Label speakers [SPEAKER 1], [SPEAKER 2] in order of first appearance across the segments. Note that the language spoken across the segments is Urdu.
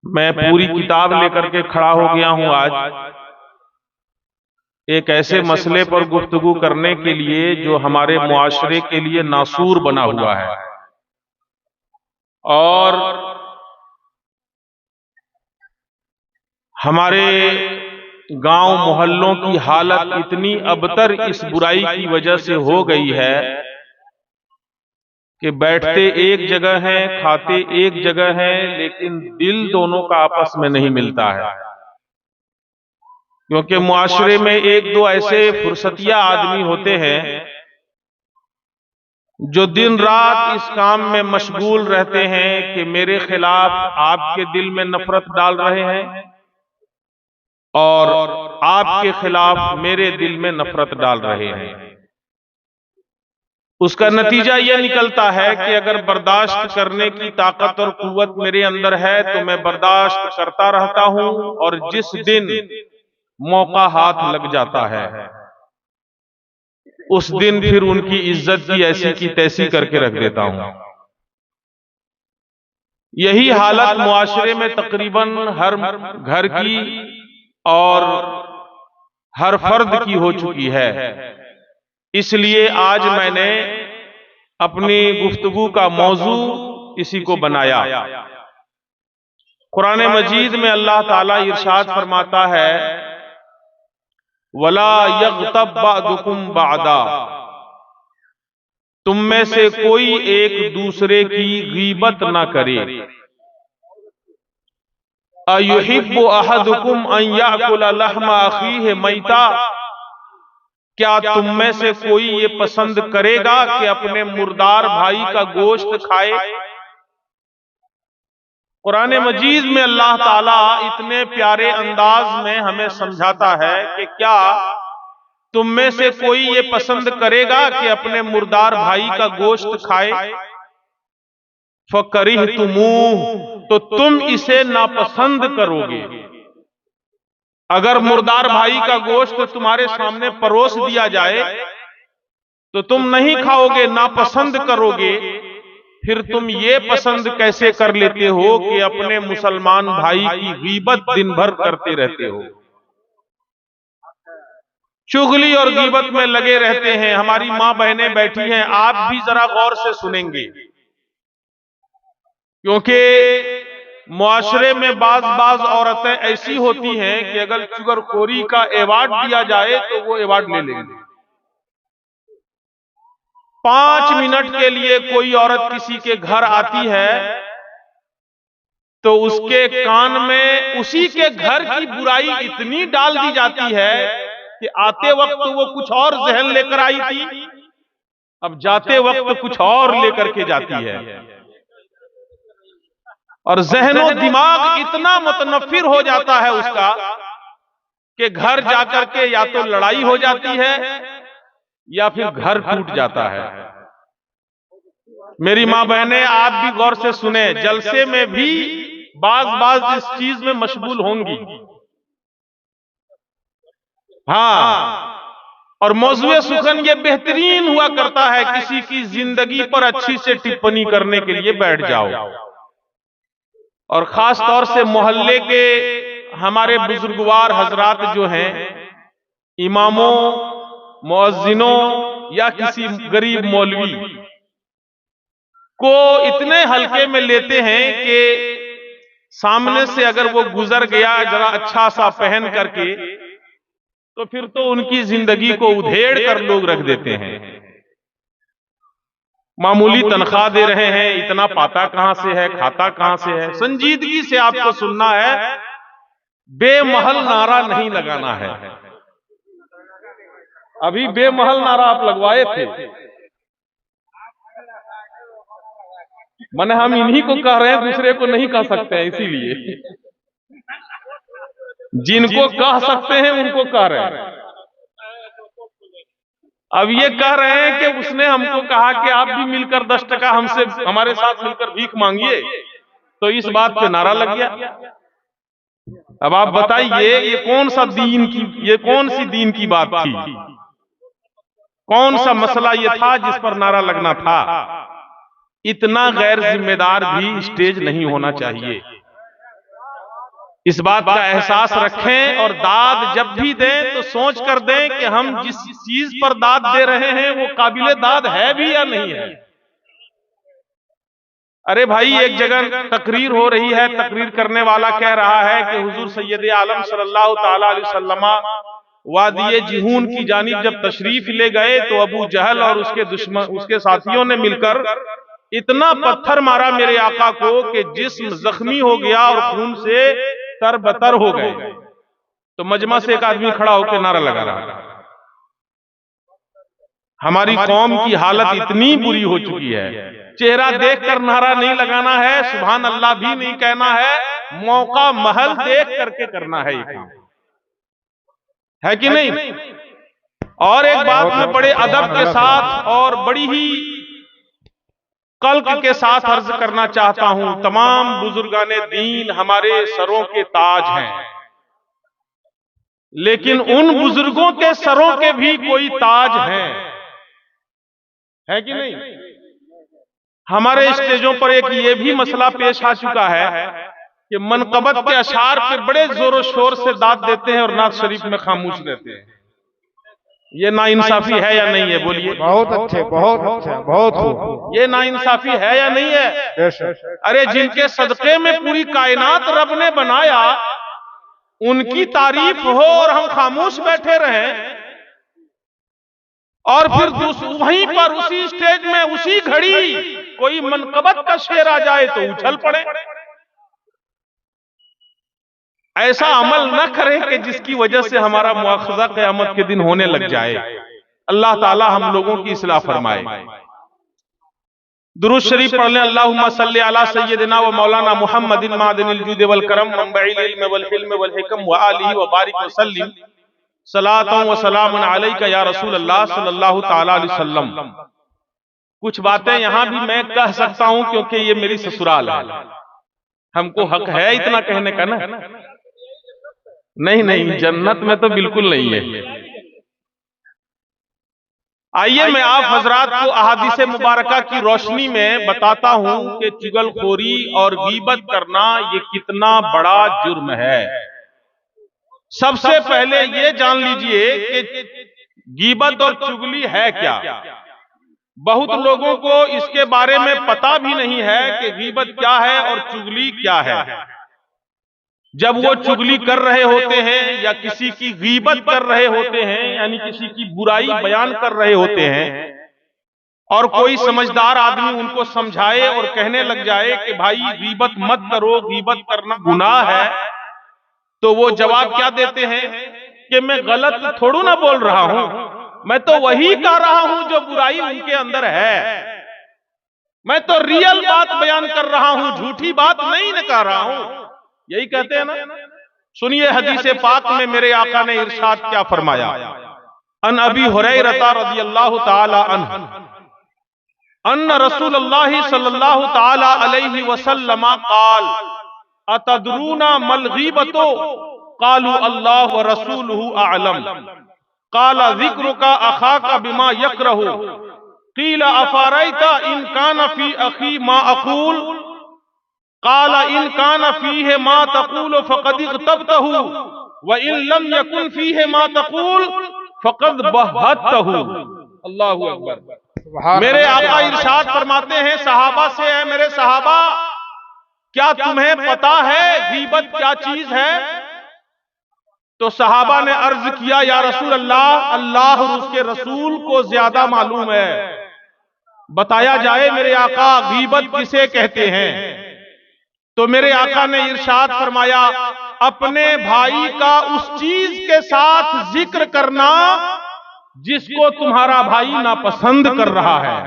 [SPEAKER 1] میں پوری کتاب لے کر کے کھڑا ہو گیا ہوں آج ایک ایسے مسئلے پر گفتگو کرنے کے لیے جو ہمارے معاشرے کے لیے ناسور بنا ہوا ہے، اور ہمارے گاؤں محلوں کی حالت اتنی ابتر اس برائی کی وجہ سے ہو گئی ہے کہ بیٹھتے ایک جگہ ہیں، کھاتے ایک جگہ ہیں، لیکن دل دونوں کا آپس میں نہیں ملتا ہے، کیونکہ معاشرے میں ایک دو ایسے فرصتیہ آدمی ہوتے ہیں جو دن رات اس کام میں مشغول رہتے ہیں کہ میرے خلاف آپ کے دل میں نفرت ڈال رہے ہیں اور آپ کے خلاف میرے دل میں نفرت ڈال رہے ہیں۔ اس کا نتیجہ یہ نکلتا ہے کہ اگر برداشت کرنے کی طاقت اور قوت میرے اندر ہے تو میں برداشت کرتا رہتا ہوں، اور جس دن موقع ہاتھ لگ جاتا ہے اس دن پھر ان کی عزت کی ایسی کی تیسی کر کے رکھ دیتا ہوں۔ یہی حالت معاشرے میں تقریباً ہر گھر کی اور ہر فرد کی ہو چکی ہے۔ اس لیے آج میں نے اپنی گفتگو کا موضوع اسی کو بنایا۔ قرآن مجید میں اللہ تعالیٰ ارشاد فرماتا ہے وَلَا يَغْتَبْ بَعْضُكُمْ بَعْضًا، تم میں سے کوئی ایک دوسرے کی غیبت نہ کرے۔ أَيُحِبُّ أَحَدُكُمْ أَن يَأْكُلَ لَحْمَ أَخِيهِ مَيْتًا، کیا تم میں سے کوئی یہ پسند کرے گا کہ اپنے مردار بھائی کا گوشت کھائے؟ قرآن مجید میں اللہ تعالیٰ اتنے پیارے انداز میں ہمیں سمجھاتا ہے کہ کیا تم میں سے کوئی یہ پسند کرے گا کہ اپنے مردار بھائی کا گوشت کھائے؟ فَكَرِهْتُمُوهُ، تو تم اسے ناپسند کرو گے۔ اگر مردار بھائی کا گوشت تمہارے سامنے پروس دیا جائے تو تم نہیں کھاؤ گے، ناپسند کرو گے، پھر تم یہ پسند کیسے کر لیتے ہو کہ اپنے مسلمان بھائی کی غیبت دن بھر کرتے رہتے ہو، چغلی اور غیبت میں لگے رہتے ہیں۔ ہماری ماں بہنیں بیٹھی ہیں، آپ بھی ذرا غور سے سنیں گے، کیونکہ معاشرے میں بعض عورتیں ایسی ہوتی ہیں کہ اگر چغل خوری کا ایوارڈ دیا جائے تو وہ ایوارڈ لے لیں گے۔ 5 منٹ کے لیے کوئی عورت کسی کے گھر آتی ہے تو اس کے کان میں اسی کے گھر کی برائی اتنی ڈال دی جاتی ہے کہ آتے وقت وہ کچھ اور ذہن لے کر آئی تھی، اب جاتے وقت کچھ اور لے کر کے جاتی ہے، اور ذہن و دماغ اتنا متنفر ہو جاتا ہے اس کا کہ گھر جا کر کے یا تو لڑائی ہو جاتی ہے یا پھر گھر ٹوٹ جاتا ہے۔ میری ماں بہنیں آپ بھی غور سے سنیں، جلسے میں بھی بعض اس چیز میں مشغول ہوں گی۔ ہاں، اور موضوع سخن یہ بہترین ہوا کرتا ہے کسی کی زندگی پر اچھی سے ٹپنی کرنے کے لیے بیٹھ جاؤ، اور خاص طور سے محلے کے ہمارے بزرگوار حضرات جو ہیں، اماموں، مؤذنوں یا کسی غریب مولوی کو اتنے ہلکے میں لیتے ہیں کہ سامنے سے اگر وہ گزر گیا ذرا اچھا سا پہن کر کے تو پھر تو ان کی زندگی کو ادھیڑ کر لوگ رکھ دیتے ہیں۔ معمولی تنخواہ دے رہے ہیں، اتنا پاتا کہاں سے ہے، کھاتا کہاں سے ہے۔ سنجیدگی سے آپ کو سننا ہے، بے محل نعرہ نہیں لگانا ہے۔ ابھی بے محل نعرہ آپ لگوائے تھے، ہم انہی کو کہہ رہے ہیں، دوسرے کو نہیں کہہ سکتے ہیں، اسی لیے جن کو کہہ سکتے ہیں ان کو کہہ رہے ہیں۔ اب یہ کہہ رہے ہیں کہ اس نے ہم کو کہا کہ آپ بھی مل کر 10 ٹکا ہمارے ساتھ مل کر بھیک مانگیے، تو اس بات پہ نعرہ لگ گیا۔ اب آپ بتائیے یہ کون سی دین کی بات تھی، کون سا مسئلہ یہ تھا جس پر نعرہ لگنا تھا؟ اتنا غیر ذمہ دار بھی اسٹیج نہیں ہونا چاہیے۔ اس بات کا احساس رکھیں اور داد جب بھی دیں تو سوچ کر دیں کہ ہم جس چیز پر داد دے رہے ہیں وہ قابل داد ہے بھی یا نہیں ہے۔ ارے بھائی، ایک جگہ تقریر ہو رہی ہے، تقریر کرنے والا کہہ رہا ہے کہ حضور سید عالم صلی اللہ تعالی علیہ وسلم وادی جہون کی جانب جب تشریف لے گئے تو ابو جہل اور اس کے ساتھیوں نے مل کر اتنا پتھر مارا میرے آقا کو کہ جسم زخمی ہو گیا اور خون سے تر بتر ہو گئے۔ تو مجمع سے ایک آدمی کھڑا ہو کے نعرہ لگا رہا، ہماری قوم کی حالت اتنی بری ہو چکی ہے، چہرہ دیکھ کر نعرہ نہیں لگانا ہے، سبحان اللہ بھی نہیں کہنا ہے، موقع محل دیکھ کر کے کرنا ہے، یہ کام ہے کہ نہیں؟ اور ایک بات میں بڑے ادب کے ساتھ اور بڑی ہی قلق کے ساتھ عرض کرنا چاہتا ہوں، تمام بزرگان دین ہمارے سروں کے تاج ہیں، لیکن ان بزرگوں کے سروں کے بھی کوئی تاج ہیں، ہے کہ نہیں؟ ہمارے اسٹیجوں پر ایک یہ بھی مسئلہ پیش آ چکا ہے کہ منقبت کے اشعار پہ بڑے زور و شور سے داد دیتے ہیں اور نعت شریف میں خاموش رہتے ہیں۔ یہ ناانصافی ہے یا نہیں ہے؟ بولیے۔
[SPEAKER 2] بہت اچھے، بہت اچھے، بہت خوب۔
[SPEAKER 1] یہ ناانصافی ہے یا نہیں ہے؟ ارے جن کے صدقے میں پوری کائنات رب نے بنایا، ان کی تعریف ہو اور ہم خاموش بیٹھے رہیں، اور پھر وہیں پر اسی اسٹیج میں اسی گھڑی کوئی منقبت کا شعر آ جائے تو اچھل پڑے۔ ایسا عمل نہ کریں کہ جس کی وجہ سے ہمارا مواخذہ قیامت کے دن ہونے لگ جائے۔ اللہ تعالی ہم لوگوں کی اصلاح فرمائے۔ درود شریف پڑھ لیں۔ اللہم صلی علی سیدنا و مولانا محمد معدن الجود والکرم منبع العلم والحلم والحکم وآلہ وبارک وسلم صلاۃ و سلام علیک یا رسول اللہ صلی اللہ تعالی علیہ وسلم۔ کچھ باتیں یہاں بھی میں کہہ سکتا ہوں کیونکہ یہ میری سسرال ہے، ہم کو حق ہے اتنا کہنے کا نا۔ نہیں، جنت میں تو بالکل نہیں ہے۔ آئیے میں آپ حضرات کو احادیث مبارکہ کی روشنی میں بتاتا ہوں کہ چغل خوری اور غیبت کرنا یہ کتنا بڑا جرم ہے۔ سب سے پہلے یہ جان لیجئے کہ غیبت اور چغلی ہے کیا۔ بہت لوگوں کو اس کے بارے میں پتہ بھی نہیں ہے کہ غیبت کیا ہے اور چغلی کیا ہے۔ جب وہ چغلی کر رہے ہوتے ہیں یا کسی کی غیبت کر رہے ہوتے ہیں، یعنی کسی کی برائی بیان کر رہے ہوتے ہیں، اور کوئی سمجھدار آدمی ان کو سمجھائے اور کہنے لگ جائے کہ بھائی غیبت مت کرو، غیبت کرنا گناہ ہے، تو وہ جواب کیا دیتے ہیں کہ میں غلط تھوڑو نہ بول رہا ہوں، میں تو وہی کہہ رہا ہوں جو برائی ان کے اندر ہے، میں تو ریئل بات بیان کر رہا ہوں، جھوٹی بات نہیں کہہ رہا ہوں۔ یہی کہتے ہیں نا۔ سنیے حدیث پاک میں میرے آقا نے ارشاد کیا فرمایا۔ ان ابی ہریرہ رضی اللہ تعالی عنہ ان رسول اللہ صلی اللہ تعالی علیہ وسلم قال اتدرون ما الغیبۃ قالوا اللہ ورسولہ اعلم قال ذکرک اخاک بما یکرہ قیل افرأیت ان کان فی اخی ما اقول قال ان کان فیہ ما تقول فقد اغتبتہ وان لم یکن فیہ ما تقول فقد بہتہ۔ اللہ اکبر۔ میرے آقا ارشاد فرماتے ہیں صحابہ سے، اے میرے صحابہ، کیا تمہیں پتا ہے غیبت کیا چیز ہے؟ تو صحابہ نے عرض کیا یا رسول اللہ، اللہ اور اس کے رسول کو زیادہ معلوم ہے، بتایا جائے میرے آقا غیبت کسے کہتے ہیں؟ تو میرے آقا نے ارشاد فرمایا اپنے بھائی کا اس چیز کے ساتھ ذکر کرنا جس کو تمہارا بھائی ناپسند کر رہا ہے،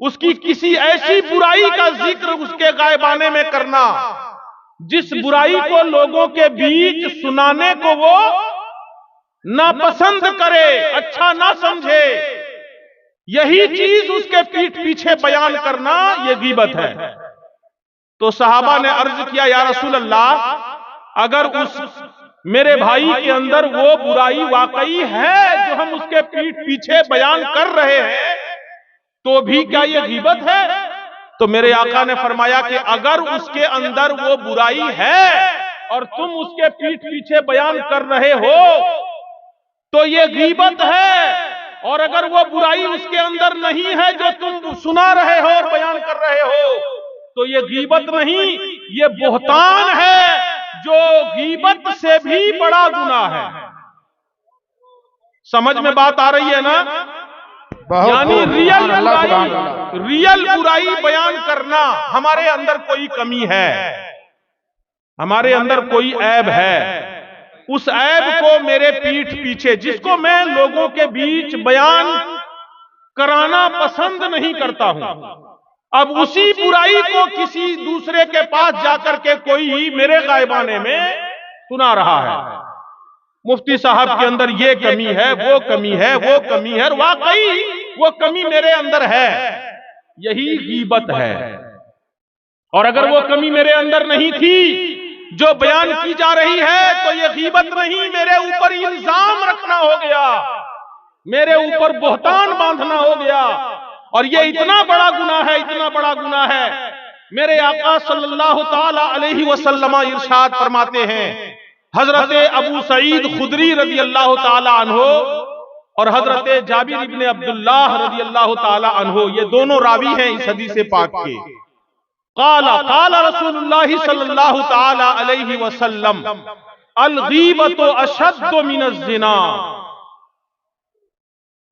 [SPEAKER 1] اس کی کسی ایسی برائی کا ذکر اس کے غائبانے میں کرنا جس برائی کو لوگوں کے بیچ سنانے کو وہ ناپسند کرے، اچھا نہ سمجھے، یہی چیز اس کے پیٹھ پیچھے بیان کرنا یہ غیبت ہے۔ تو صحابہ نے عرض کیا یا رسول اللہ، اگر اس میرے بھائی کے اندر وہ برائی واقعی ہے جو ہم اس کے پیٹھ پیچھے بیان کر رہے ہیں تو بھی کیا یہ غیبت ہے؟ تو میرے آقا نے فرمایا کہ اگر اس کے اندر وہ برائی ہے اور تم اس کے پیٹھ پیچھے بیان کر رہے ہو تو یہ غیبت ہے، اور اگر وہ برائی اس کے اندر نہیں ہے جو تم سنا رہے ہو اور بیان کر رہے ہو تو یہ غیبت نہیں، یہ بہتان ہے جو غیبت سے بھی بڑا گناہ ہے۔ سمجھ میں بات آ رہی ہے نا؟ یعنی ریئل برائی بیان کرنا ہمارے اندر کوئی کمی ہے، ہمارے اندر کوئی عیب ہے، اس عیب کو میرے پیٹھ پیچھے، جس کو میں لوگوں کے بیچ بیان کرانا پسند نہیں کرتا ہوں، اب اسی برائی کو کسی دوسرے کے پاس جا کر کے کوئی میرے غائبانے میں سنا رہا ہے، مفتی صاحب کے اندر یہ کمی ہے، وہ کمی ہے، وہ کمی ہے، اور واقعی وہ کمی میرے اندر ہے، یہی غیبت ہے۔ اور اگر وہ کمی میرے اندر نہیں تھی جو بیان کی جا رہی ہے تو یہ غیبت نہیں، میرے اوپر الزام رکھنا ہو گیا، میرے اوپر بہتان باندھنا ہو گیا، اور یہ اتنا بڑا گناہ ہے، اتنا بڑا گناہ ہے۔ میرے آقا صلی اللہ تعالی علیہ وسلم ارشاد فرماتے ہیں، حضرت ابو سعید خدری رضی اللہ تعالی عنہ اور حضرت جابر ابن عبداللہ رضی اللہ تعالی عنہ، یہ دونوں راوی ہیں اس حدیث پاک کے، قال رسول اللہ صلی اللہ تعالی علیہ وسلم الغیبت اشد من الزنا،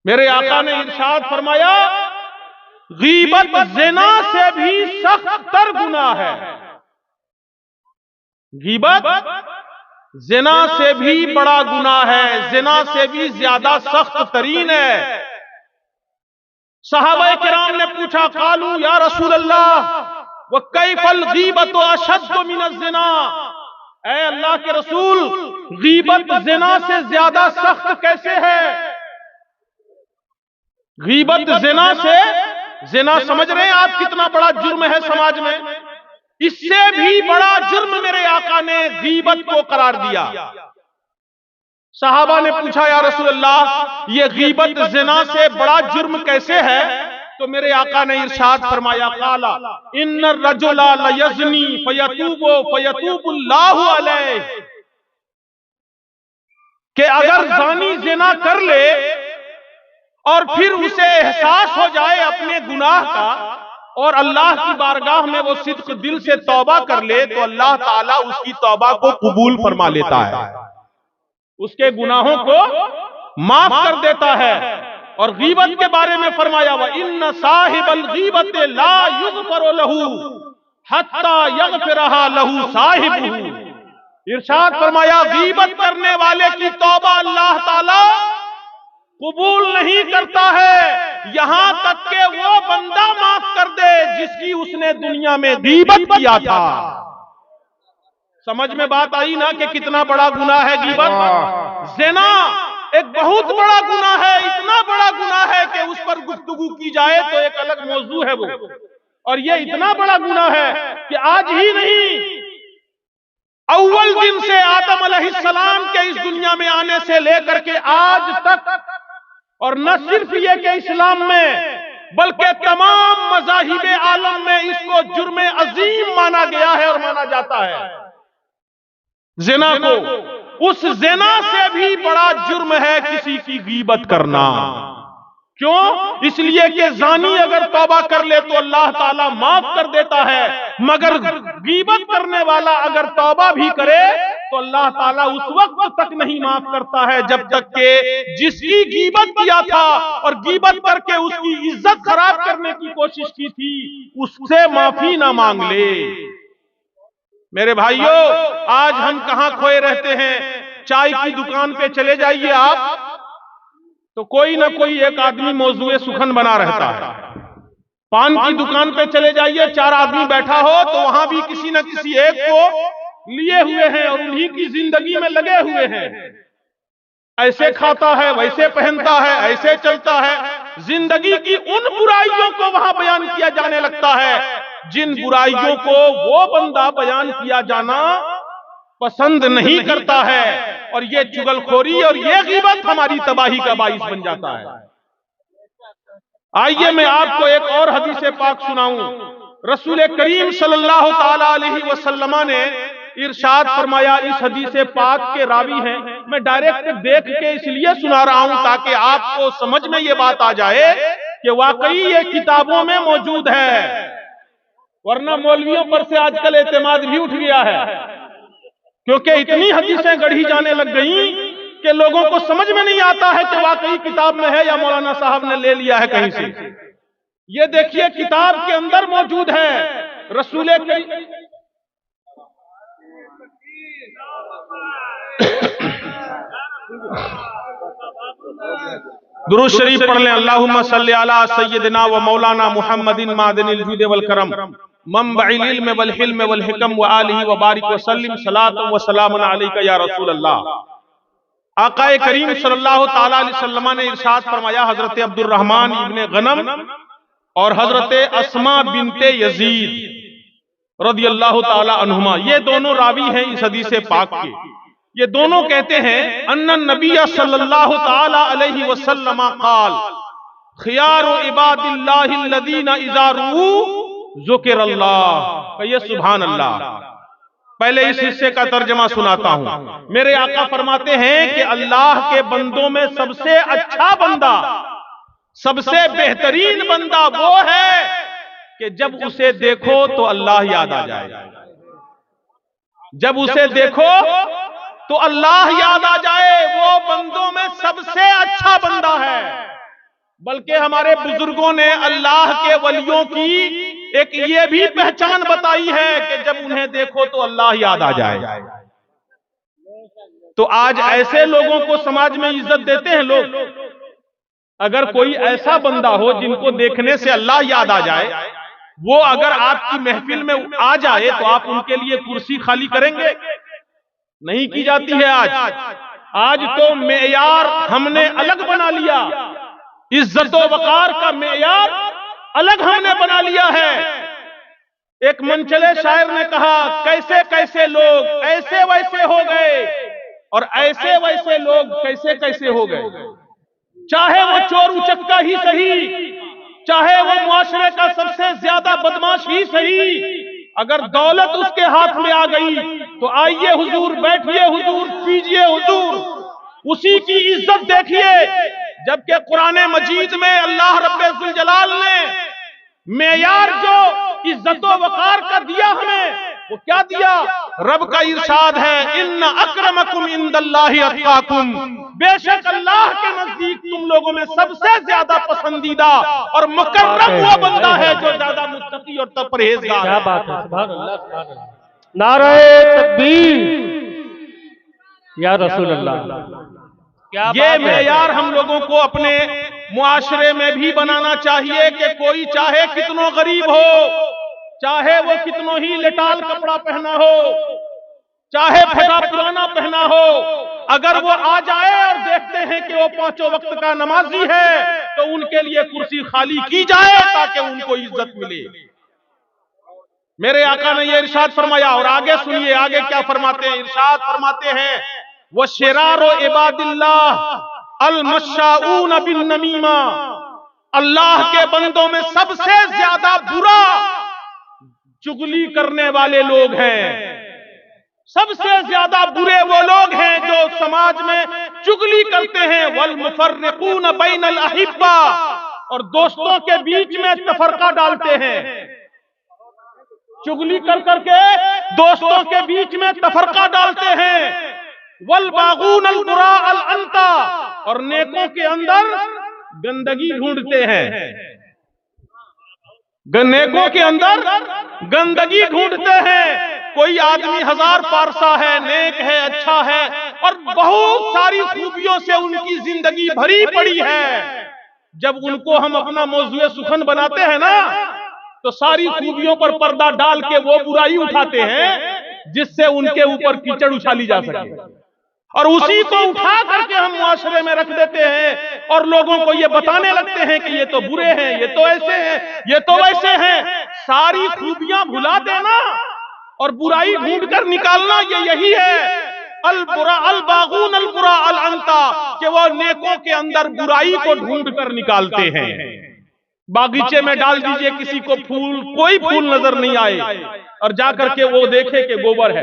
[SPEAKER 1] میرے آقا نے ارشاد فرمایا غیبت زنا سے بھی سخت تر گناہ ہے، غیبت زنا سے بھی بڑا گناہ ہے، زنا سے بھی زیادہ سخت ترین ہے۔ صحابہ کرام نے پوچھا، قالوا یا رسول اللہ وَكَيْفَ الْغِيبَةُ أَشَدُّ مِنَ الزِّنَا، اے اللہ کے رسول غیبت زنا سے زیادہ سخت کیسے ہے؟ غیبت زنا سے، زنا سمجھ رہے ہیں آپ کتنا بڑا جرم ہے سماج میں؟ اس سے بھی بڑا جرم میرے آقا نے غیبت کو قرار دیا۔ صحابہ نے پوچھا یا رسول اللہ یہ غیبت زنا سے بڑا جرم کیسے ہے؟ تو میرے آقا نے ارشاد فرمایا، قال ان الرجل لیزنی فیتوب اللہ علیہ، کہ اگر زانی زنا کر لے اور پھر اسے احساس ہو جائے اپنے گناہ کا اور اللہ کی بارگاہ میں وہ صدق دل سے توبہ کر لے تو اللہ تعالیٰ اس کی توبہ کو قبول فرما لیتا ہے، اس کے گناہوں کو معاف کر دیتا ہے۔ اور غیبت کے بارے میں فرمایا وَإِنَّ صَاحِبَ الْغِیبَةِ لَا يُغْفَرُ لَهُ حَتَّى يَغْفِرَهَا لَهُ صَاحِبُهُ، ارشاد فرمایا غیبت کرنے والے کی توبہ اللہ تعالیٰ قبول نہیں کرتا ہے یہاں تک کہ وہ بندہ معاف کر دے جس کی اس نے دنیا میں غیبت کیا تھا۔ سمجھ میں بات آئی نا کہ کتنا بڑا گناہ ہے غیبت؟ زنا ایک بہت بڑا گناہ ہے، اتنا بڑا گناہ ہے کہ اس پر گفتگو کی جائے تو ایک الگ موضوع ہے وہ، اور یہ اتنا بڑا گناہ ہے کہ آج ہی نہیں، اول دن سے آدم علیہ السلام کے اس دنیا میں آنے سے لے کر کے آج تک، اور نہ صرف یہ کہ اسلام میں بلکہ تمام مذاہب عالم میں اس کو جرم عظیم مانا گیا ہے اور مانا جاتا ہے زنا کو۔ اس زنا سے بھی بڑا جرم ہے کسی کی غیبت کرنا۔ کیوں؟ اس لیے کہ زانی اگر توبہ کر لے تو اللہ تعالیٰ معاف کر دیتا ہے، مگر غیبت کرنے والا اگر توبہ بھی کرے تو اللہ تعالیٰ اس وقت تک نہیں معاف کرتا ہے جب تک کہ جس کی غیبت کیا تھا اور غیبت کر کے اس کی عزت خراب کرنے کی کوشش کی تھی اس سے معافی نہ مانگ لے۔ میرے بھائیوں، آج ہم کہاں کھوئے رہتے ہیں؟ چائے کی دکان پہ چلے جائیے آپ تو کوئی نہ کوئی ایک آدمی موضوع سخن بنا رہتا ہے، پان کی دکان پہ چلے جائیے 4 آدمی بیٹھا ہو تو وہاں بھی کسی نہ کسی ایک کو لیے ہوئے ہیں اور انہی کی زندگی میں لگے ہوئے ہیں، ایسے کھاتا ہے، ویسے پہنتا ہے، ایسے چلتا ہے، زندگی کی ان برائیوں کو وہاں بیان کیا جانے لگتا ہے جن برائیوں کو وہ بندہ بیان کیا جانا پسند نہیں کرتا ہے، اور یہ چغل خوری اور یہ غیبت ہماری تباہی کا باعث بن جاتا ہے۔ آئیے میں آپ کو ایک اور حدیث پاک سناؤں۔ رسول کریم صلی اللہ تعالی علیہ وسلم نے ارشاد فرمایا، اس حدیث پاک کے راوی ہیں، میں ڈائریکٹ دیکھ کے اس لیے سنا رہا ہوں تاکہ آپ کو سمجھ میں یہ بات آ جائے کہ واقعی یہ کتابوں میں موجود ہے، ورنہ مولویوں پر سے آج کل اعتماد بھی اٹھ گیا ہے، کیونکہ اتنی حدیثیں گڑھی جانے لگ گئیں کہ لوگوں کو سمجھ میں نہیں آتا ہے کہ واقعی کتاب میں ہے یا مولانا صاحب نے لے لیا ہے کہیں سے۔ یہ دیکھیے کتاب کے اندر موجود ہے، رسول کریم درود شریف پڑھ لیں، اللہم صلی علی سیدنا و مولانا محمد معدن الجود والکرم منبع العلم والحلم والحکم وآلہ وبارک وسلم صلاۃ و سلام علیک یا رسول اللہ۔ آقا کریم صلی اللہ تعالی علیہ وسلم نے ارشاد فرمایا، حضرت عبد الرحمن ابن غنم اور حضرت اسماء بنت یزید رضی اللہ تعالی عنہما، یہ دونوں راوی ہیں اس حدیث پاک کے، یہ دونوں کہتے ہیں ان النبی صلی اللہ تعالی علیہ وسلم قال خیار عباد اللہ الذین اذا رؤوا ذکر اللہ، کہیے سبحان اللہ۔ پہلے اس حصے کا ترجمہ سناتا ہوں۔ میرے آقا فرماتے ہیں کہ اللہ کے بندوں میں سب سے اچھا بندہ، سب سے بہترین بندہ وہ ہے کہ جب اسے دیکھو تو اللہ یاد آ جائے، جب اسے دیکھو تو اللہ یاد آ جائے، وہ بندوں میں سب سے اچھا بندہ ہے۔ بلکہ ہمارے بزرگوں نے اللہ کے ولیوں کی ایک یہ بھی پہچان بتائی ہے کہ جب انہیں دیکھو تو اللہ یاد آ جائے۔ تو آج ایسے لوگوں کو سماج میں عزت دیتے ہیں لوگ۔ اگر کوئی ایسا بندہ ہو جن کو دیکھنے سے اللہ یاد آ جائے، وہ اگر آپ کی محفل میں آ جائے تو آپ ان کے لیے کرسی خالی کریں گے؟ نہیں کی جاتی ہے آج تو معیار ہم نے الگ بنا لیا، عزت و وقار کا معیار الگ ہم نے بنا لیا ہے۔ ایک منچلے شاعر نے کہا، کیسے کیسے لوگ ایسے ویسے ہو گئے، اور ایسے ویسے لوگ کیسے کیسے ہو گئے۔ چاہے وہ چور اچکا ہی صحیح، چاہے وہ معاشرے کا سب سے زیادہ بدماش ہی صحیح، اگر دولت اس کے ہاتھ میں آ گئی تو آئیے حضور، بیٹھیے حضور، پیجیے حضور، اسی کی عزت دیکھیے۔ جبکہ قرآن مجید میں اللہ رب الجلال نے معیار جو عزت و وقار کا دیا ہمیں، وہ کیا دیا؟ رب کا ارشاد ہے، ان اکرمکم عند اللہ اتقاکم، بے شک اللہ کے نزدیک تم لوگوں میں سب سے زیادہ پسندیدہ اور مکرم وہ بندہ ہے جو زیادہ متقی اور پرہیزگار ہے۔
[SPEAKER 2] کیا بات ہے، سبحان اللہ، سبحان اللہ، نعرہ تکبیر یا رسول اللہ۔
[SPEAKER 1] یہ معیار ہم لوگوں کو اپنے معاشرے میں بھی بنانا چاہیے کہ کوئی چاہے کتنوں غریب ہو، چاہے وہ کتنوں ہی لٹال کپڑا پہنا ہو، چاہے پھٹا پرانا پہنا ہو، اگر وہ آ جائے اور دیکھتے ہیں کہ وہ پانچوں وقت کا نمازی ہے تو ان کے لیے کرسی خالی کی جائے تاکہ ان کو عزت ملے۔ میرے آقا نے یہ ارشاد فرمایا، اور آگے سنیے آگے کیا فرماتے ہیں۔ ارشاد فرماتے ہیں، وَشِرَارُ عِبَادِ اللَّهِ الْمَشَّاؤُونَ بِالنَّمِیمَةِ، اللہ کے بندوں میں سب سے زیادہ برا چغلی کرنے والے لوگ ہیں۔ سب سے زیادہ برے وہ لوگ ہیں جو سماج میں چغلی کرتے ہیں، وَالْمُفَرِّقُونَ بَيْنَ الْأَحِبَّةِ، اور دوستوں کے بیچ میں تفرقہ ڈالتے ہیں۔ چغلی کر کر کے دوستوں کے بیچ میں تفرقہ ڈالتے ہیں۔ والباغون القراء الانتا، اور نیکوں کے اندر گندگی ڈھونڈتے ہیں، نیکوں کے اندر گندگی ڈھونڈتے ہیں۔ کوئی آدمی ہزار پارسا ہے، نیک ہے، اچھا ہے، اور بہت ساری خوبیوں سے ان کی زندگی بھری پڑی ہے، جب ان کو ہم اپنا موضوع سخن بناتے ہیں نا تو ساری خوبیوں پر پردہ ڈال کے وہ برائی اٹھاتے ہیں جس سے ان کے اوپر کیچڑ اچھالی جا سکے، اور اسی کو اٹھا کر کے ہم معاشرے میں رکھ دیتے ہیں اور لوگوں کو یہ بتانے لگتے ہیں کہ یہ تو برے ہیں، یہ تو ایسے ہیں، یہ تو ویسے ہیں۔ ساری خوبیاں بھلا دینا اور برائی ڈھونڈ کر نکالنا، یہ یہی ہے الباغون القراء الانتا، کہ وہ نیکوں کے اندر برائی کو ڈھونڈ کر نکالتے ہیں۔ باغیچے میں ڈال دیجئے کسی کو پھول، کوئی پھول نظر نہیں آئے، اور جا کر کے وہ دیکھے کہ گوبر ہے،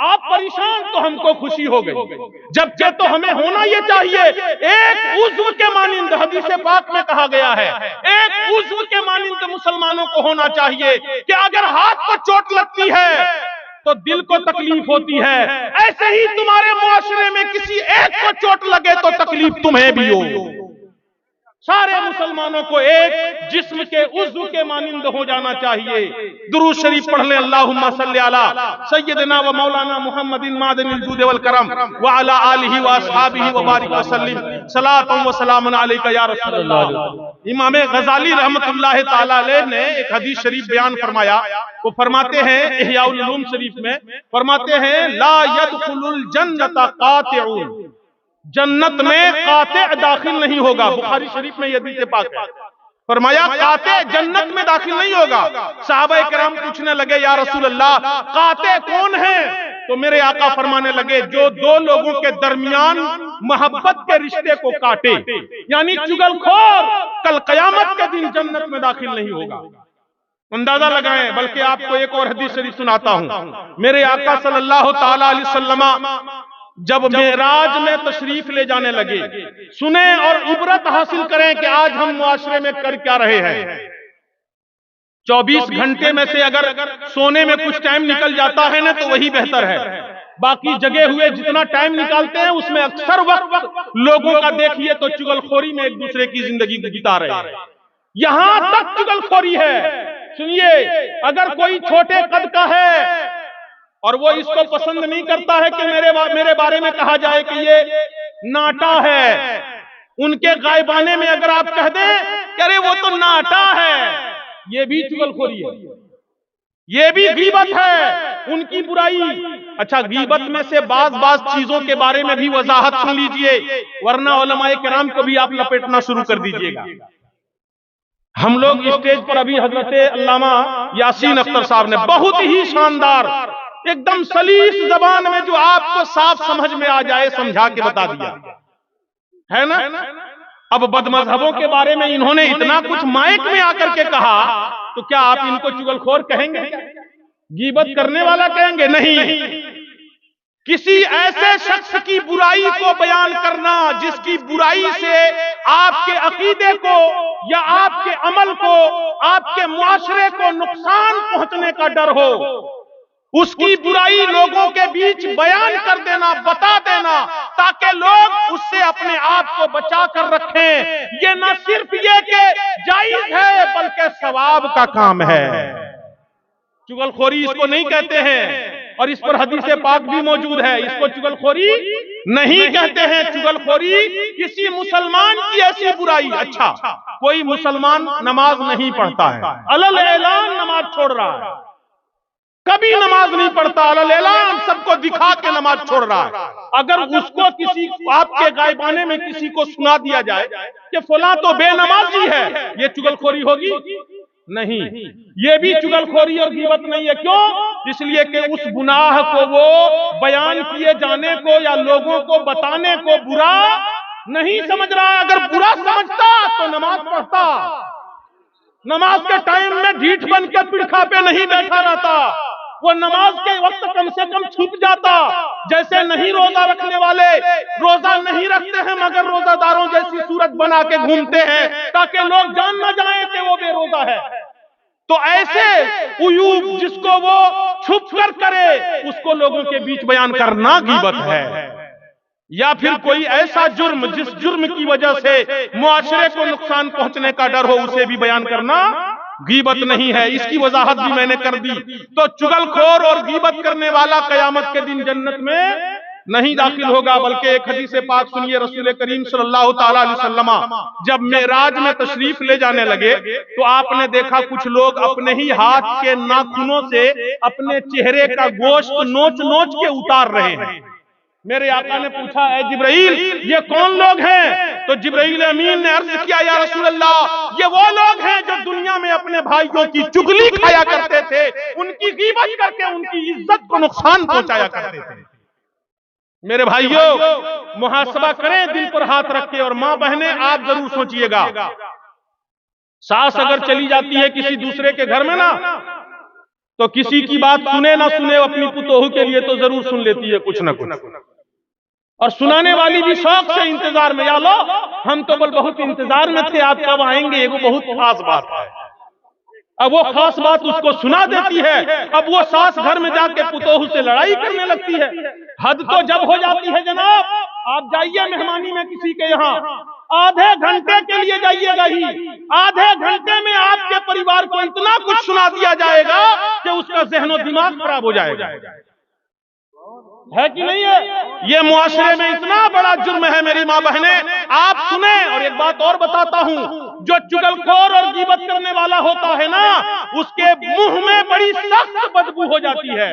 [SPEAKER 1] آپ پریشان تو ہم کو خوشی ہو گئی، جبکہ تو ہمیں ہونا یہ چاہیے ایک عضو کے مانند، حدیث پاک میں کہا گیا ہے ایک عضو کے مانند مسلمانوں کو ہونا چاہیے کہ اگر ہاتھ کو چوٹ لگتی ہے تو دل کو تکلیف ہوتی ہے، ایسے ہی تمہارے معاشرے میں کسی ایک کو چوٹ لگے تو تکلیف تمہیں بھی ہو۔ سارے مسلمانوں کو ایک جسم کے عضو کے مانند ہو جانا چاہیے۔ درود شریف پڑھ لیں، اللہم صلی علی سیدنا و مولانا محمد معدن الجود والکرم وعلی آلہ واصحابہ وبارک وسلم، صلاۃ و سلام علیک یا رسول اللہ۔ امام غزالی رحمت اللہ تعالی علیہ نے ایک حدیث شریف بیان فرمایا، وہ فرماتے ہیں احیاء العلوم شریف میں، فرماتے ہیں لا يدخل الجنت قاطع، جنت میں قاطع داخل نہیں ہوگا۔ بخاری شریف میں یہ حدیث پاک ہے، فرمایا قاطع جنت میں داخل نہیں ہوگا۔ صحابہ کرام پوچھنے لگے یا رسول اللہ قاطع کون ہے؟ تو میرے آقا فرمانے لگے جو دو لوگوں کے درمیان محبت کے رشتے کو کاٹے، یعنی چگل خور کل قیامت کے دن جنت میں داخل نہیں ہوگا۔ اندازہ لگائیں، بلکہ آپ کو ایک اور حدیث شریف سناتا ہوں۔ میرے آقا صلی اللہ تعالی علیہ وسلم جب معراج میں تشریف لے جانے لگے، سنیں اور عبرت حاصل کریں کہ آج ہم معاشرے میں کر کیا رہے ہیں۔ 24 گھنٹے میں سے اگر سونے میں کچھ ٹائم نکل جاتا ہے نا تو وہی بہتر ہے، باقی جگے ہوئے جتنا ٹائم نکالتے ہیں اس میں اکثر وقت لوگوں کا دیکھیے تو چگل خوری میں ایک دوسرے کی زندگی بتا رہے ہیں، یہاں تک چگل خوری ہے۔ سنیے، اگر کوئی چھوٹے قد کا ہے اور وہ اس کو پسند نہیں کرتا ہے کہ میرے بارے میں کہا جائے کہ یہ ناٹا ہے، ان کے غائبانے میں اگر آپ کہہ دیں کہ ارے وہ تو ناٹا ہے، یہ بھی چگل خوری ہے، یہ بھی غیبت ہے، ان کی برائی۔ اچھا، غیبت میں سے بعض چیزوں کے بارے میں بھی وضاحت سن لیجئے، ورنہ علماء کرام کو بھی آپ لپیٹنا شروع کر دیجئے گا۔ ہم لوگ اسٹیج پر ابھی حضرت علامہ یاسین اختر صاحب نے بہت ہی شاندار ایک دم سلیس زبان میں جو آپ کو صاف سمجھ میں آ جائے سمجھا کے بتا دیا ہے نا۔ اب بد مذہبوں کے بارے میں انہوں نے اتنا کچھ مائک میں آ کر کے کہا تو کیا آپ ان کو چگل خور کہیں گے، غیبت کرنے والا کہیں گے؟ نہیں، کسی ایسے شخص کی برائی کو بیان کرنا جس کی برائی سے آپ کے عقیدے کو یا آپ کے عمل کو، آپ کے معاشرے کو نقصان پہنچنے کا ڈر ہو، اس کی برائی لوگوں کے بیچ بیان کر دینا، بتا دینا، تاکہ لوگ اس سے اپنے آپ کو بچا کر رکھیں، یہ نہ صرف یہ کہ جائز ہے بلکہ ثواب کا کام ہے۔ چگل خوری اس کو نہیں کہتے ہیں، اور اس پر حدیث پاک بھی موجود ہے، اس کو چگل خوری نہیں کہتے ہیں۔ چگل خوری کسی مسلمان کی ایسی برائی، اچھا کوئی مسلمان نماز نہیں پڑھتا ہے، علل اعلان نماز چھوڑ رہا ہے، کبھی نماز نہیں پڑھتا، علل اعلان سب کو دکھا کے نماز چھوڑ رہا ہے، اگر اس کو کسی آپ کے غائبانے میں کسی کو سنا دیا جائے کہ فلاں تو بے نمازی ہے، یہ چگل خوری ہوگی؟ نہیں، یہ بھی چگل خوری اور غیبت نہیں ہے۔ کیوں؟ اس لیے کہ اس گناہ کو وہ بیان کیے جانے کو یا لوگوں کو بتانے کو برا نہیں سمجھ رہا ہے۔ اگر برا سمجھتا تو نماز پڑھتا، نماز کے ٹائم میں ڈھیٹ بن کے پڑکھا پہ نہیں بیٹھا رہتا، وہ نماز کے وقت کم سے کم چھپ جاتا۔ جیسے نہیں روزہ رکھنے والے روزہ نہیں رکھتے ہیں مگر روزہ داروں جیسی صورت بنا کے گھومتے ہیں تاکہ لوگ جان نہ جائیں کہ وہ بے روزہ ہے، تو ایسے عیوب جس کو وہ چھپ کر کرے اس کو لوگوں کے بیچ بیان کرنا غیبت ہے۔ یا پھر کوئی ایسا جرم جس جرم کی وجہ سے معاشرے کو نقصان پہنچنے کا ڈر ہو اسے بھی بیان کرنا غیبت نہیں ہے۔ اس کی وضاحت بھی میں نے کر دی۔ تو چگل خور اور غیبت کرنے والا قیامت کے دن جنت میں نہیں داخل ہوگا، بلکہ ایک حدیث پاک سنیے، رسول کریم صلی اللہ تعالی علیہ وسلم جب معراج میں تشریف لے جانے لگے تو آپ نے دیکھا کچھ لوگ اپنے ہی ہاتھ کے ناخنوں سے اپنے چہرے کا گوشت نوچ نوچ کے اتار رہے ہیں۔ میرے آقا نے پوچھا اے جبرائیل یہ کون لوگ ہیں؟ تو جبرائیل امین نے عرض کیا یا رسول اللہ یہ وہ لوگ ہیں جو دنیا میں اپنے بھائیوں کی چگلی کھایا کرتے تھے، ان کی غیبت کر کے ان کی عزت کو نقصان پہنچایا کرتے تھے۔ میرے بھائیوں محاسبہ کریں دل پر ہاتھ رکھ کے، اور ماں بہنیں آپ ضرور سوچئے گا، ساس اگر چلی جاتی ہے کسی دوسرے کے گھر میں نا تو کسی کی بات سنے نہ سنے اپنی پتوہو کے لیے تو ضرور سن لیتی ہے کچھ نہ کچھ، اور سنانے والی بھی شوق سے انتظار میں، یا لو ہم تو بل بہت انتظار میں تھے آپ کب آئیں گے، وہ بہت خاص بات ہے۔ اب وہ خاص بات اس کو سنا دیتی ہے، اب وہ ساس گھر میں جا کے پتوہو سے لڑائی کرنے لگتی ہے۔ حد تو جب ہو جاتی ہے جناب، آپ جائیے مہمانی میں کسی کے یہاں، آدھے گھنٹے کے لیے جائیے گا ہی، آدھے گھنٹے میں آپ کے پریوار کو اتنا کچھ سنا دیا جائے گا کہ اس کا ذہن و دماغ خراب ہو جائے گا، ہے کہ نہیں ہے؟ یہ معاشرے میں اتنا بڑا جرم ہے میری ماں بہنیں، آپ سنیں۔ اور ایک بات اور بتاتا ہوں، جو چگل خور اور غیبت کرنے والا ہوتا ہے نا، اس کے منہ میں بڑی سخت بدبو ہو جاتی ہے،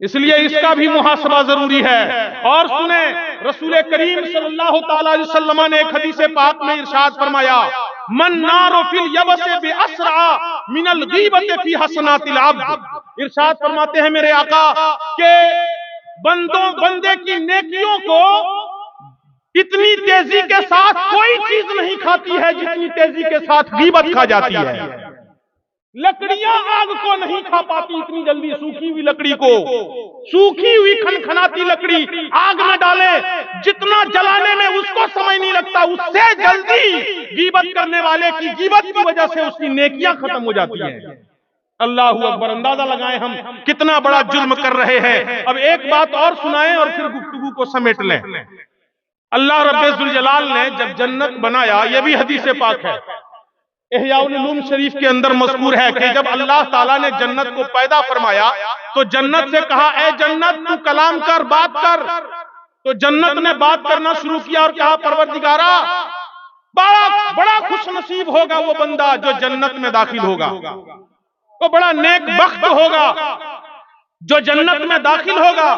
[SPEAKER 1] اس لیے اس کا بھی محاسبہ ضروری ہے۔ اور سنیں، رسول کریم صلی اللہ تعالی علیہ وسلم نے ایک حدیث پاک میں ارشاد فرمایا، من نار فی الیبس باسرع من الغیبت فی حسنات العبد۔ ارشاد فرماتے ہیں میرے آقا کہ بندے کی نیکیوں کو اتنی تیزی کے ساتھ کوئی چیز نہیں کھاتی ہے جتنی تیزی کے ساتھ غیبت کھا جاتی ہے۔ لکڑیاں آگ کو نہیں کھا پاتی اتنی جلدی، سوکھی ہوئی لکڑی کو، سوکھی ہوئی کھنکھناتی لکڑی آگ میں ڈالے، جتنا جلانے میں اس کو سمجھ نہیں لگتا، اس سے جلدی غیبت کرنے والے کی غیبت کی وجہ سے اس کی نیکیاں ختم ہو جاتی ہیں۔ اللہ اکبر، اندازہ لگائیں ہم کتنا بڑا جرم کر رہے ہیں۔ اب ایک بات اور سنائیں اور پھر گفتگو کو سمیٹ لیں۔ اللہ رب ذوالجلال نے جب جنت بنایا، یہ بھی حدیث پاک ہے، احیاء العلوم شریف کے اندر مذکور ہے کہ جب اللہ تعالیٰ نے جنت کو پیدا فرمایا تو جنت سے کہا، اے جنت تو کلام کر، بات کر۔ تو جنت نے بات کرنا شروع کیا اور کہا، پروردگارا بڑا خوش نصیب ہوگا وہ بندہ جو جنت میں داخل ہوگا، وہ بڑا نیک بخت ہوگا جو جنت میں داخل ہوگا۔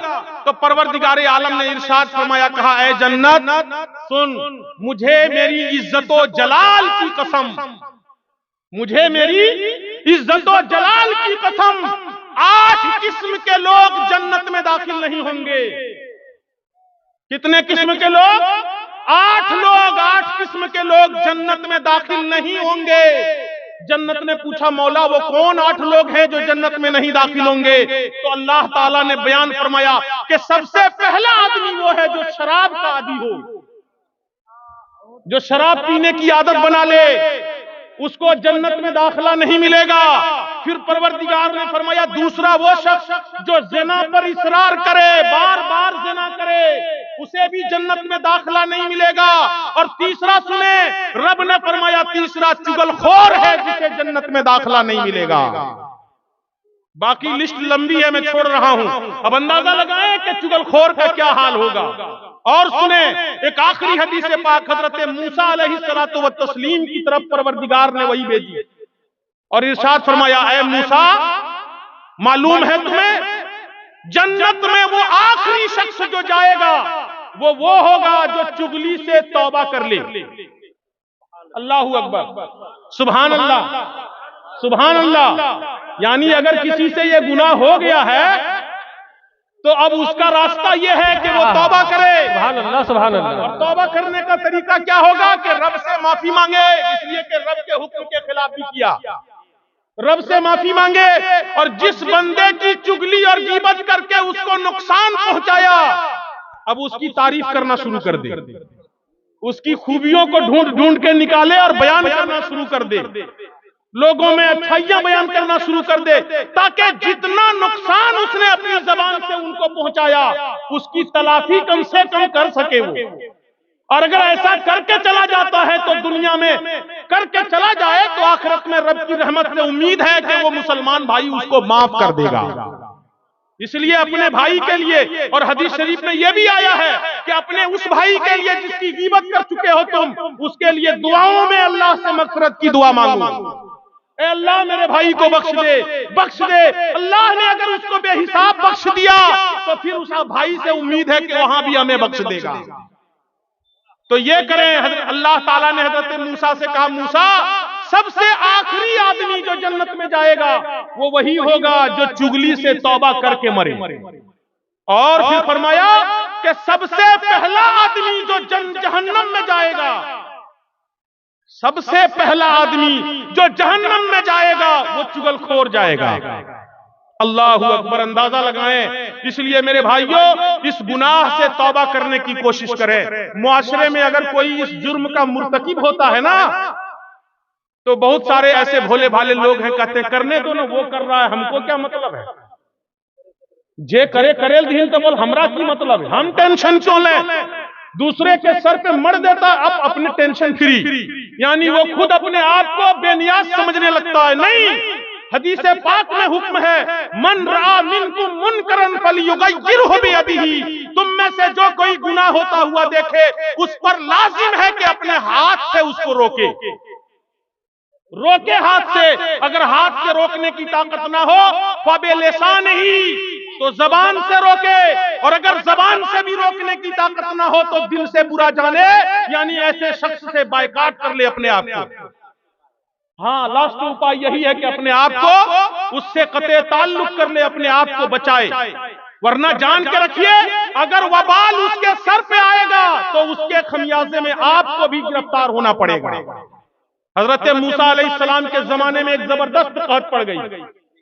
[SPEAKER 1] تو پروردگار عالم نے ارشاد فرمایا، کہا، اے جنت سن، مجھے میری عزت و جلال کی قسم، مجھے میری عزت و جلال کی قسم، 8 قسم کے لوگ جنت میں داخل نہیں ہوں گے۔ کتنے قسم کے لوگ؟ 8 لوگ، 8 قسم کے لوگ جنت میں داخل نہیں ہوں گے۔ جنت نے پوچھا، مولا وہ کون 8 لوگ ہیں جو جنت میں نہیں داخل ہوں گے؟ تو اللہ تعالیٰ نے بیان فرمایا کہ سب سے پہلا آدمی وہ ہے جو شراب کا عادی ہو، جو شراب پینے کی عادت بنا لے، اس کو جنت میں داخلہ نہیں ملے گا۔ پھر پروردگار نے فرمایا، دوسرا وہ شخص جو زنا پر اصرار کرے، بار بار زنا کرے، اسے بھی جنت میں داخلہ نہیں ملے گا۔ اور تیسرا سنیں، رب نے فرمایا تیسرا چگل خور ہے جسے جنت میں داخلہ نہیں ملے گا۔ باقی لسٹ لمبی ہے، میں چھوڑ رہا ہوں، اب اندازہ لگائیں کہ چگل خور کا کیا حال ہوگا۔ اور سنیں، ایک آخری حدیث پاک حضرت موسیٰ علیہ السلام کی طرف پروردگار نے وہی بھیجی اور ارشاد فرمایا، اے موسیٰ معلوم ہے تمہیں جنت میں وہ آخری شخص جو جائے گا وہ ہوگا جو چغلی سے توبہ کر لے۔ اللہ اکبر، سبحان اللہ، سبحان اللہ۔ یعنی اگر کسی سے یہ گناہ ہو گیا ہے تو اب اس کا راستہ یہ ہے کہ وہ توبہ کرے۔
[SPEAKER 2] سبحان اللہ، سبحان اللہ۔
[SPEAKER 1] اور توبہ کرنے کا طریقہ کیا ہوگا کہ رب سے معافی مانگے، اس لیے کہ رب کے حکم کے خلاف بھی کیا، رب سے معافی مانگے، اور جس بندے کی چگلی اور غیبت کر کے اس کو نقصان پہنچایا، اب اس کی تعریف کرنا شروع کر دے، اس کی خوبیوں کو ڈھونڈ ڈھونڈ کے نکالے اور بیان کرنا شروع کر دے، لوگوں میں اچھائیاں بیان کرنا شروع کر دے، تاکہ جتنا نقصان اس نے اپنی زبان سے ان کو پہنچایا اس کی تلافی کم سے کم کر سکے وہ۔ اور اگر ایسا کر کے چلا جاتا ہے تو دنیا میں کر کے چلا جائے تو آخرت میں رب کی رحمت سے امید ہے کہ وہ مسلمان بھائی اس کو معاف کر دے گا۔ اس لیے اپنے بھائی کے لیے، اور حدیث شریف میں یہ بھی آیا ہے کہ اپنے اس بھائی کے لیے جس کی غیبت کر چکے ہو تم، اس کے لیے دعاؤں میں اللہ سے مغفرت کی دعا مانگو، اے اللہ میرے بھائی کو بخش دے، بخش دے۔ اللہ نے اگر اس کو بے حساب بخش دیا تو پھر اس بھائی سے امید ہے کہ وہاں بھی ہمیں بخش دے گا۔ تو یہ کریں، اللہ تعالیٰ نے حضرت موسیٰ سے کہا، موسیٰ سب سے آخری آدمی جو جنت میں جائے گا وہ وہی ہوگا جو چغلی سے توبہ کر کے مرے۔ اور پھر فرمایا کہ سب سے پہلا آدمی جو جہنم میں جائے گا، سب سے پہلا آدمی جو جہنم میں جائے گا وہ چغل خور جائے گا۔ اللہ اکبر، اندازہ لگائیں۔ اس لیے میرے بھائیوں، اس گناہ سے توبہ کرنے کی کوشش کریں۔ معاشرے میں اگر کوئی اس جرم کا مرتکب ہوتا ہے نا، تو بہت سارے ایسے بھولے بھالے لوگ ہیں، کہتے ہیں کرنے دو نا، وہ کر رہا ہے، ہم کو کیا مطلب ہے؟ جے کرے کریل دین تو بول ہمرا کی مطلب ہے؟ ہم ٹینشن کیوں لیں؟ دوسرے کے سر پہ مر دیتا، اب اپنے ٹینشن فری، یعنی وہ خود اپنے آپ کو بے نیاز سمجھنے لگتا ہے۔ نہیں، حدیث پاک میں حکم ہے، من رآ منکم منکرن فلیغیرہ بیدہ، تم میں سے جو کوئی گناہ ہوتا ہوا دیکھے، اس پر لازم ہے کہ اپنے ہاتھ سے اس کو روکے۔ روکے ہاتھ سے، اگر ہاتھ سے روکنے کی طاقت نہ ہو فبلسانہ، تو زبان سے روکے، اور اگر زبان سے بھی روکنے کی طاقت نہ ہو تو دل سے برا جانے، یعنی ایسے شخص سے بائیکاٹ کر لے اپنے آپ کو۔ ہاں، لاسٹ اپائے یہی ہے کہ اپنے آپ کو اس سے قطع تعلق کر لے، اپنے آپ کو بچائے، ورنہ جان کے رکھیے اگر وبال اس کے سر پہ آئے گا تو اس کے خمیازے میں آپ کو بھی گرفتار ہونا پڑے گا۔ حضرت موسیٰ علیہ السلام کے زمانے میں ایک زبردست قحط پڑ گئی،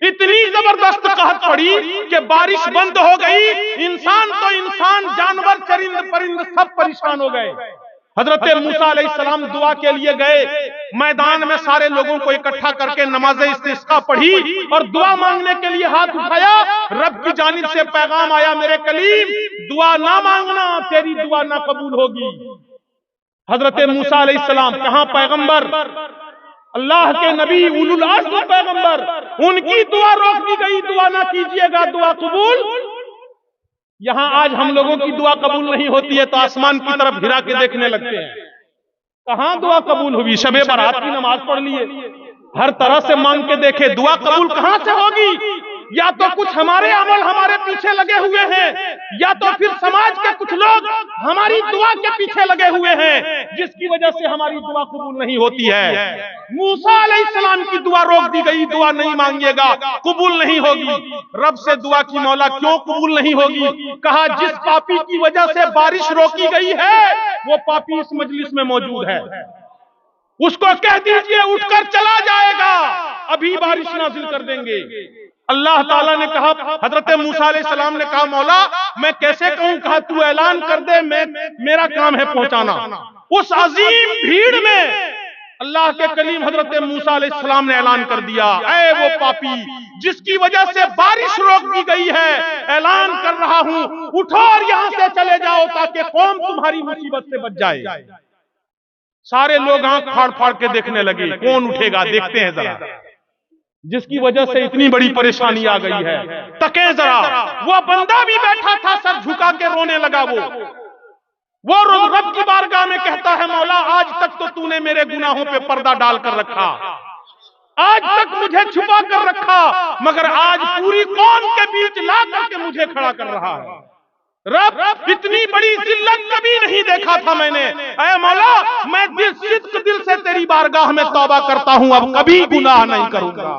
[SPEAKER 1] اتنی زبردست قحط پڑی کہ بارش بند ہو گئی، انسان تو انسان، جانور، چرند پرند سب پریشان ہو گئے۔ حضرت موسیٰ علیہ السلام دعا کے لیے گئے، میدان میں سارے لوگوں کو اکٹھا کر کے نماز استسقاء پڑھی اور دعا مانگنے کے لیے ہاتھ اٹھایا۔ رب کی جانب سے پیغام آیا، میرے کلیم دعا نہ مانگنا، تیری دعا نہ قبول ہوگی۔ حضرت موسیٰ علیہ السلام کہاں پیغمبر، اللہ کے نبی، اولو العزم پیغمبر، ان کی دعا روک دی گئی، دعا نہ کیجئے گا، دعا قبول۔ یہاں آج ہم لوگوں کی دعا قبول نہیں ہوتی ہے تو آسمان کی طرف گھرا کے دیکھنے لگتے ہیں، کہاں دعا قبول ہوئی؟ شب برات کی نماز پڑھ لیے، ہر طرح سے مانگ کے دیکھے، دعا قبول کہاں سے ہوگی؟ یا تو کچھ ہمارے عمل ہمارے پیچھے لگے ہوئے ہیں، یا تو پھر سماج کے کچھ لوگ ہماری دعا کے پیچھے لگے ہوئے ہیں، جس کی وجہ سے ہماری دعا قبول نہیں ہوتی ہے۔ موسیٰ علیہ السلام کی دعا روک دی گئی، دعا نہیں مانگیے گا، قبول نہیں ہوگی۔ رب سے دعا کی، مولا کیوں قبول نہیں ہوگی؟ کہا جس پاپی کی وجہ سے بارش روکی گئی ہے وہ پاپی اس مجلس میں موجود ہے، اس کو کہہ دیجئے اٹھ کر چلا جائے گا، ابھی بارش نازل کر دیں گے۔ اللہ تعالیٰ نے کہا، حضرت موسیٰ علیہ السلام نے کہا مولا میں کیسے کہوں؟ کہا تو اعلان کر دے، میرا کام ہے پہنچانا۔ اس عظیم بھیڑ میں اللہ کے کلیم حضرت موسیٰ علیہ السلام نے اعلان کر دیا، اے وہ پاپی جس کی وجہ سے بارش روک دی گئی ہے، اعلان کر رہا ہوں اٹھو اور یہاں سے چلے جاؤ تاکہ قوم تمہاری مصیبت سے بچ جائے۔ سارے لوگ آنکھ پھاڑ پھاڑ کے دیکھنے لگے، کون اٹھے گا؟ دیکھتے ہیں ذرا، جس کی وجہ سے اتنی بڑی پریشانی آ گئی ہے، تکیں ذرا۔ وہ بندہ بھی بیٹھا تھا، سر جھکا کے رونے لگا۔ وہ رب کی بارگاہ میں کہتا ہے مولا آج تک تو نے میرے گناہوں پہ پردہ ڈال کر رکھا، آج تک مجھے چھپا کر رکھا، مگر آج پوری قوم کے بیچ لا کر کے مجھے کھڑا کر رہا ہے۔ رب اتنی بڑی ذلت کبھی نہیں دیکھا تھا میں نے، اے مولا میں صدق دل سے تیری بارگاہ میں توبہ کرتا ہوں، اب کبھی گناہ نہیں کروں گا۔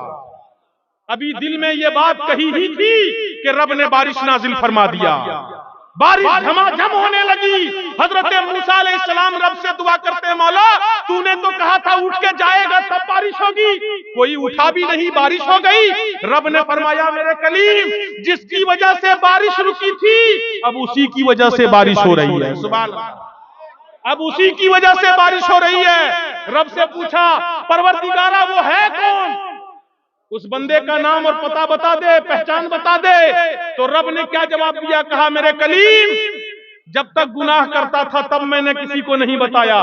[SPEAKER 1] ابھی دل میں یہ بات کہی ہی تھی کہ رب نے بارش نازل فرما دیا، بارش جھماجھم ہونے لگی۔ حضرت موسیٰ علیہ السلام رب سے دعا کرتے، مولا تو نے تو کہا تھا اٹھ کے جائے گا تب بارش ہوگی، کوئی اٹھا بھی نہیں، بارش ہو گئی۔ رب نے فرمایا میرے کلیم جس کی وجہ سے بارش رکی تھی اب اسی کی وجہ سے بارش ہو رہی ہے، سبحان اللہ، اب اسی کی وجہ سے بارش ہو رہی ہے۔ رب سے پوچھا پروردگارا وہ ہے کون؟ اس بندے کا نام اور پتہ بتا دے، پہچان بتا دے۔ تو رب نے کیا جواب دیا؟ کہا میرے کلیم جب تک گناہ کرتا تھا تب میں نے کسی کو نہیں بتایا،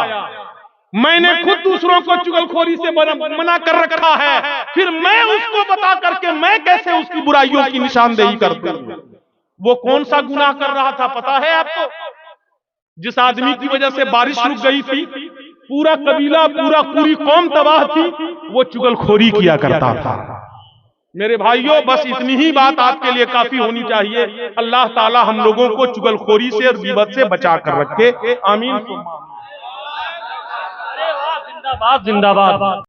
[SPEAKER 1] میں نے خود دوسروں کو چغل خوری سے منع کر رکھا ہے، پھر میں اس کو بتا کر کے میں کیسے اس کی برائیوں کی نشاندہی کرتا ہوں۔ وہ کون سا گناہ کر رہا تھا پتا ہے آپ کو؟ جس آدمی کی وجہ سے بارش رک گئی تھی، پورا قبیلہ پوری قوم تباہ تھی، وہ چغل خوری کیا کرتا تھا۔ میرے بھائیوں بس اتنی ہی بات آپ کے لیے کافی ہونی چاہیے۔ اللہ تعالی ہم لوگوں کو چغل خوری سے اور غیبت سے بچا کر رکھے، آمین۔
[SPEAKER 2] زندہ باد زندہ باد۔